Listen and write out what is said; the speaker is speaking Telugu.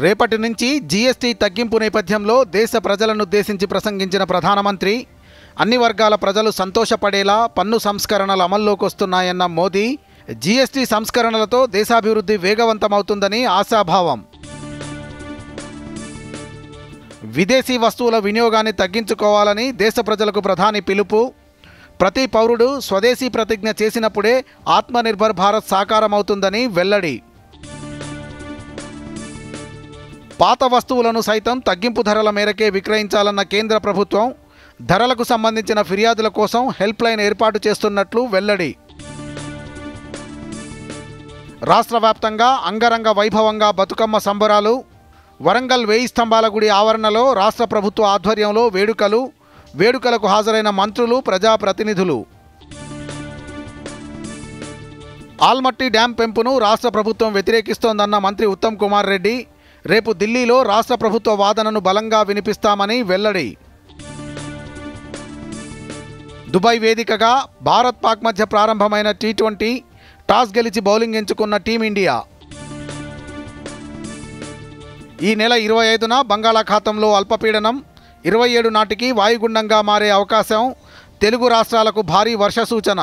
రేపటి నుంచి జీఎస్టీ తగ్గింపు నేపథ్యంలో దేశ ప్రజలనుద్దేశించి ప్రసంగించిన ప్రధానమంత్రి అన్ని వర్గాల ప్రజలు సంతోషపడేలా పన్ను సంస్కరణలు అమల్లోకి వస్తున్నాయన్న మోదీ జీఎస్టీ సంస్కరణలతో దేశాభివృద్ధి వేగవంతమవుతుందని ఆశాభావం. విదేశీ వస్తువుల వినియోగాన్ని తగ్గించుకోవాలని దేశ ప్రజలకు ప్రధాని పిలుపు. ప్రతి పౌరుడు స్వదేశీ ప్రతిజ్ఞ చేసినప్పుడే ఆత్మనిర్భర్ భారత్ సాకారమవుతుందని వెల్లడి. పాత వస్తువులను సైతం తగ్గింపు ధరల మేరకే విక్రయించాలన్న కేంద్ర ప్రభుత్వం ధరలకు సంబంధించిన ఫిర్యాదుల కోసం హెల్ప్ లైన్ ఏర్పాటు చేస్తున్నట్లు వెల్లడి. రాష్ట్ర వ్యాప్తంగా అంగరంగ వైభవంగా బతుకమ్మ సంబరాలు. వరంగల్ 1000 స్తంభాల గుడి ఆవరణలో రాష్ట్ర ప్రభుత్వ ఆధ్వర్యంలో వేడుకలకు హాజరైన మంత్రులు, ప్రజాప్రతినిధులు. ఆల్మట్టి డ్యాం పెంపును రాష్ట్ర ప్రభుత్వం వ్యతిరేకిస్తోందన్న మంత్రి ఉత్తమ్ కుమార్ రెడ్డి రేపు ఢిల్లీలో రాష్ట్ర ప్రభుత్వ వాదనను బలంగా వినిపిస్తామని వెల్లడి. దుబాయ్ వేదికగా భారత్ పాక్ మధ్య ప్రారంభమైన T20 టాస్ గెలిచి బౌలింగ్ ఎంచుకున్న టీమిండియా. ఈ నెల 25న బంగాళాఖాతంలో అల్పపీడనం, 27 నాటికి వాయుగుండంగా మారే అవకాశం. తెలుగు రాష్ట్రాలకు భారీ వర్ష సూచన.